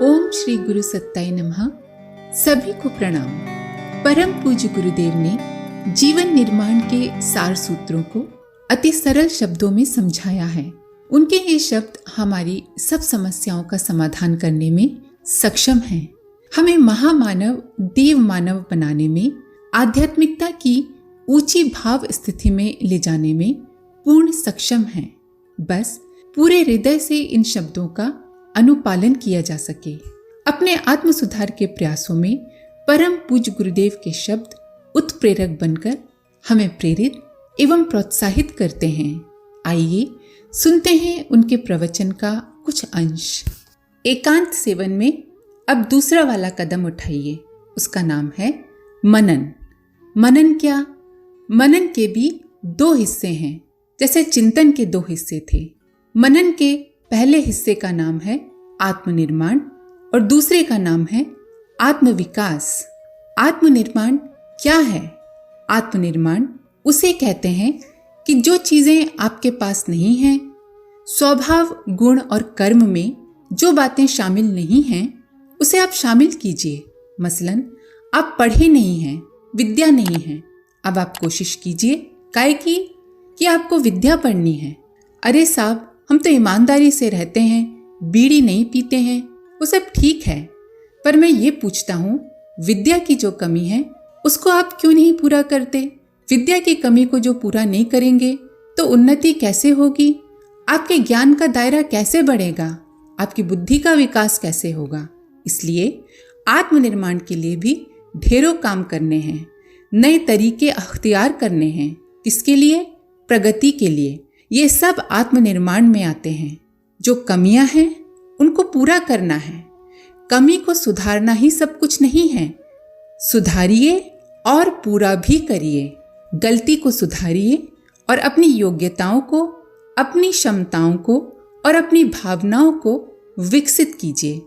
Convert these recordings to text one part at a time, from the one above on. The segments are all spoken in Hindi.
ओम श्री गुरु सत्ताय नमः। सभी को प्रणाम। परम पूज्य गुरुदेव ने जीवन निर्माण के सार सूत्रों को अति सरल शब्दों में समझाया है। उनके ये शब्द हमारी सब समस्याओं का समाधान करने में सक्षम हैं। हमें महामानव देव मानव बनाने में, आध्यात्मिकता की ऊंची भाव स्थिति में ले जाने में पूर्ण सक्षम हैं। बस पूरे हृदय से इन शब्दों का अनुपालन किया जा सके। अपने आत्म सुधार के प्रयासों में परम पूज्य गुरुदेव के शब्द उत्प्रेरक बनकर हमें प्रेरित एवं प्रोत्साहित करते हैं। आइए सुनते हैं उनके प्रवचन का कुछ अंश। एकांत सेवन में अब दूसरा वाला कदम उठाइए। उसका नाम है मनन। मनन क्या? मनन के भी दो हिस्से हैं। जैसे चिंतन के दो हिस्से थे। मनन के पहले हिस्से का नाम है आत्मनिर्माण और दूसरे का नाम है आत्मविकास। आत्मनिर्माण क्या है? आत्मनिर्माण उसे कहते हैं कि जो चीजें आपके पास नहीं हैं, स्वभाव, गुण और कर्म में जो बातें शामिल नहीं हैं, उसे आप शामिल कीजिए। मसलन आप पढ़े नहीं हैं, विद्या नहीं है। अब आप कोशिश कीजिए काहे की कि आपको विद्या पढ़नी है। अरे साहब, हम तो ईमानदारी से रहते हैं, बीड़ी नहीं पीते हैं, वो सब ठीक है, पर मैं ये पूछता हूँ, विद्या की जो कमी है उसको आप क्यों नहीं पूरा करते? विद्या की कमी को जो पूरा नहीं करेंगे तो उन्नति कैसे होगी? आपके ज्ञान का दायरा कैसे बढ़ेगा? आपकी बुद्धि का विकास कैसे होगा? इसलिए आत्मनिर्माण के लिए भी ढेरों काम करने हैं, नए तरीके अख्तियार करने हैं। किसके लिए? प्रगति के लिए। ये सब आत्मनिर्माण में आते हैं। जो कमियां हैं उनको पूरा करना है। कमी को सुधारना ही सब कुछ नहीं है। सुधारिए और पूरा भी करिए। गलती को सुधारिए और अपनी योग्यताओं को, अपनी क्षमताओं को और अपनी भावनाओं को विकसित कीजिए।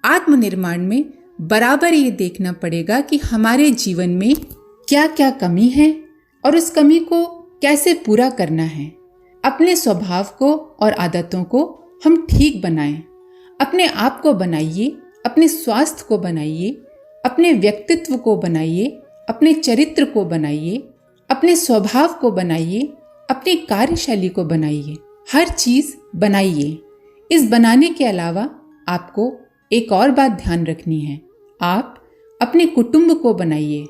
आत्मनिर्माण में बराबर ये देखना पड़ेगा कि हमारे जीवन में क्या क्या कमी है और उस कमी को कैसे पूरा करना है। अपने स्वभाव को और आदतों को हम ठीक बनाएं। अपने आप को बनाइए, अपने स्वास्थ्य को बनाइए, अपने व्यक्तित्व को बनाइए, अपने चरित्र को बनाइए, अपने स्वभाव को बनाइए, अपनी कार्यशैली को बनाइए। हर चीज बनाइए। इस बनाने के अलावा आपको एक और बात ध्यान रखनी है। आप अपने कुटुंब को बनाइए।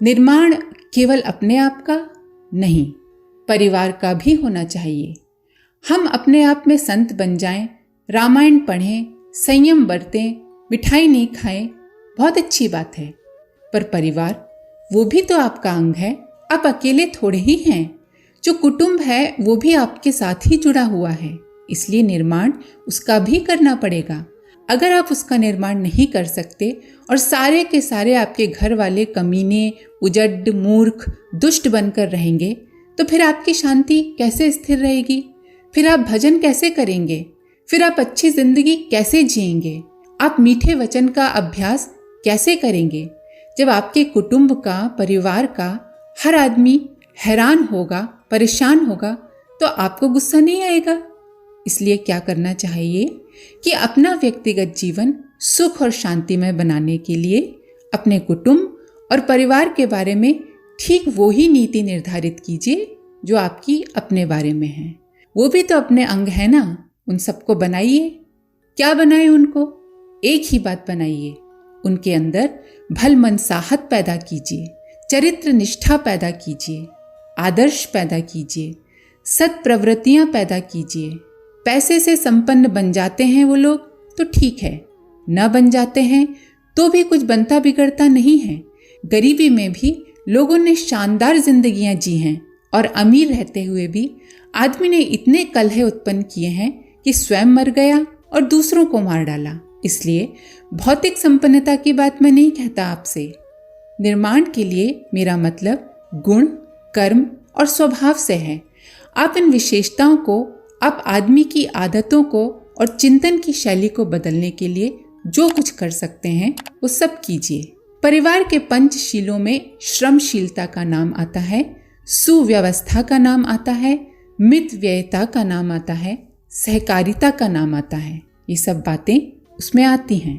निर्माण केवल अपने आप का नहीं, परिवार का भी होना चाहिए। हम अपने आप में संत बन जाएं, रामायण पढ़ें, संयम बरतें, मिठाई नहीं खाएं, बहुत अच्छी बात है, पर परिवार वो भी तो आपका अंग है। आप अकेले थोड़े ही हैं। जो कुटुंब है वो भी आपके साथ ही जुड़ा हुआ है, इसलिए निर्माण उसका भी करना पड़ेगा। अगर आप उसका निर्माण नहीं कर सकते और सारे के सारे आपके घर वाले कमीने, उजड्ड, मूर्ख, दुष्ट बनकर रहेंगे, तो फिर आपकी शांति कैसे स्थिर रहेगी? फिर आप भजन कैसे करेंगे? फिर आप अच्छी जिंदगी कैसे जिएंगे? आप मीठे वचन का अभ्यास कैसे करेंगे? जब आपके कुटुंब का, परिवार का हर आदमी हैरान होगा, परेशान होगा, तो आपको गुस्सा नहीं आएगा। इसलिए क्या करना चाहिए कि अपना व्यक्तिगत जीवन सुख और शांतिमय बनाने के लिए अपने कुटुंब और परिवार के बारे में ठीक वो ही नीति निर्धारित कीजिए जो आपकी अपने बारे में है। वो भी तो अपने अंग है ना, उन सबको बनाइए। क्या बनाए उनको? एक ही बात बनाइए, उनके अंदर भलमनसाहत पैदा कीजिए, चरित्र निष्ठा पैदा कीजिए, आदर्श पैदा कीजिए, सत प्रवृत्तियां पैदा कीजिए। पैसे से संपन्न बन जाते हैं वो लोग तो ठीक है, न बन जाते हैं तो भी कुछ बनता बिगड़ता नहीं है। गरीबी में भी लोगों ने शानदार जिंदगियां जी हैं और अमीर रहते हुए भी आदमी ने इतने कलह उत्पन्न किए हैं कि स्वयं मर गया और दूसरों को मार डाला। इसलिए भौतिक संपन्नता की बात मैं नहीं कहता आपसे। निर्माण के लिए मेरा मतलब गुण, कर्म और स्वभाव से है। आप इन विशेषताओं को, आप आदमी की आदतों को और चिंतन की शैली को बदलने के लिए जो कुछ कर सकते हैं वो सब कीजिए। परिवार के पंचशीलों में श्रमशीलता का नाम आता है, सुव्यवस्था का नाम आता है, मित व्ययता का नाम आता है, सहकारिता का नाम आता है। ये सब बातें उसमें आती हैं।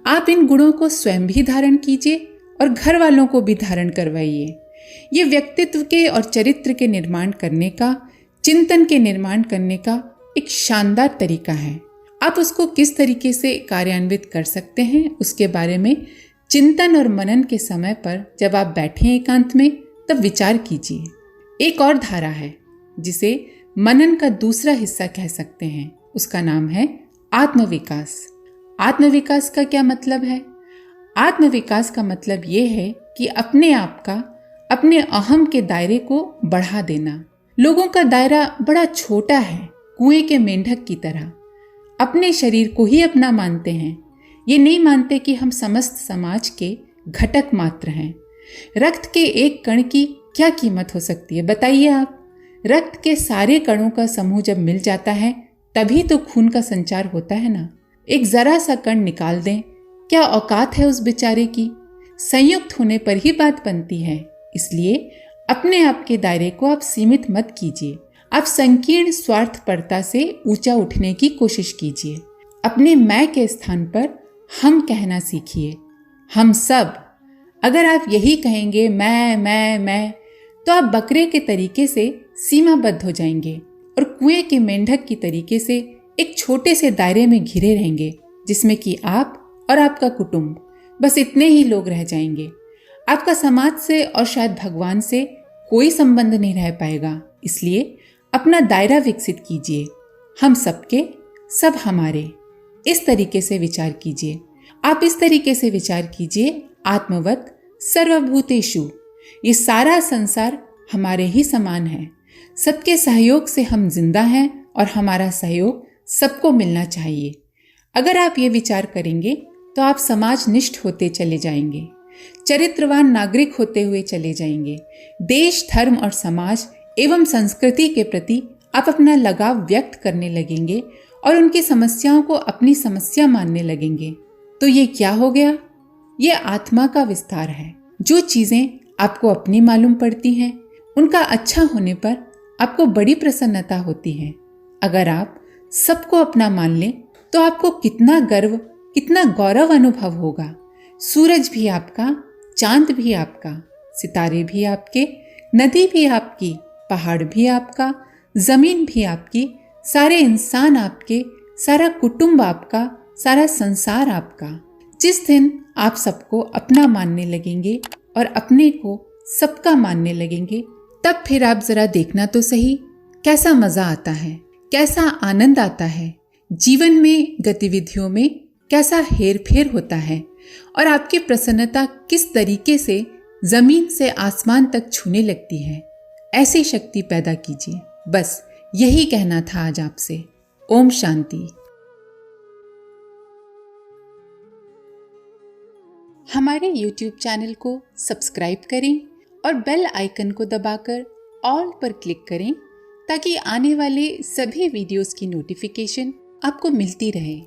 आप इन गुणों को स्वयं भी धारण कीजिए और घर वालों को भी धारण करवाइए। ये व्यक्तित्व के और चरित्र के निर्माण करने का, चिंतन के निर्माण करने का एक शानदार तरीका है। आप उसको किस तरीके से कार्यान्वित कर सकते हैं उसके बारे में चिंतन और मनन के समय पर जब आप बैठे एकांत में तब विचार कीजिए। एक और धारा है जिसे मनन का दूसरा हिस्सा कह सकते हैं, उसका नाम है आत्मविकास। आत्मविकास का क्या मतलब है? आत्मविकास का मतलब ये है कि अपने आप का, अपने अहम के दायरे को बढ़ा देना। लोगों का दायरा बड़ा छोटा है, कुएं के मेंढक की तरह। अपने शरीर को ही अपना मानते हैं, ये नहीं मानते कि हम समस्त समाज के घटक मात्र हैं। रक्त के एक कण की क्या कीमत हो सकती है बताइए आप? रक्त के सारे कणों का समूह जब मिल जाता है तभी तो खून का संचार होता है ना। एक जरा सा कण निकाल दें, क्या औकात है उस बेचारे की? संयुक्त होने पर ही बात बनती है। इसलिए अपने आप के दायरे को आप सीमित मत कीजिए। आप संकीर्ण स्वार्थपरता से ऊंचा उठने की कोशिश कीजिए। अपने मैं के स्थान पर हम कहना सीखिए। हम सब। अगर आप यही कहेंगे मैं, तो आप बकरे के तरीके से सीमाबद्ध हो जाएंगे और कुएं के मेंढक की तरीके से एक छोटे से दायरे में घिरे रहेंगे, जिसमें कि आप और आपका कुटुंब, बस इतने ही लोग रह जाएंगे। आपका समाज से और शायद भगवान से कोई संबंध नहीं रह पाएगा। इसलिए अपना दायरा विकसित कीजिए। हम सबके, सब हमारे, इस तरीके से विचार कीजिए। आप इस तरीके से विचार कीजिए, आत्मवत सर्वभूतेषु, ये सारा संसार हमारे ही समान है। सबके सहयोग से हम जिंदा हैं और हमारा सहयोग सबको मिलना चाहिए। अगर आप ये विचार करेंगे तो आप समाजनिष्ठ होते चले जाएंगे, चरित्रवान नागरिक होते हुए चले जाएंगे। देश, धर्म और समाज एवं संस्कृति के प्रति आप अपना लगाव व्यक्त करने लगेंगे और उनकी समस्याओं को अपनी समस्या मानने लगेंगे। तो ये क्या हो गया? ये आत्मा का विस्तार है। जो चीजें आपको अपनी मालूम पड़ती हैं, उनका अच्छा होने पर आपको बड़ी प्रसन्नता होती है। अगर आप सबको अपना मान लें तो आपको कितना गर्व, कितना गौरव अनुभव होगा। सूरज भी आपका, चांद भी आपका, सितारे भी आपके, नदी भी आपकी, पहाड़ भी आपका, जमीन भी आपकी, सारे इंसान आपके, सारा कुटुंब आपका, सारा संसार आपका। जिस दिन आप सबको अपना मानने लगेंगे और अपने को सबका मानने लगेंगे, तब फिर आप जरा देखना तो सही कैसा मजा आता है, कैसा आनंद आता है। जीवन में, गतिविधियों में कैसा हेर फेर होता है और आपकी प्रसन्नता किस तरीके से जमीन से आसमान तक छूने लगती है। ऐसी शक्ति पैदा कीजिए। बस यही कहना था आज आपसे। ओम शांति। हमारे YouTube चैनल को सब्सक्राइब करें और बेल आइकन को दबाकर ऑल पर क्लिक करें ताकि आने वाले सभी वीडियोस की नोटिफिकेशन आपको मिलती रहे।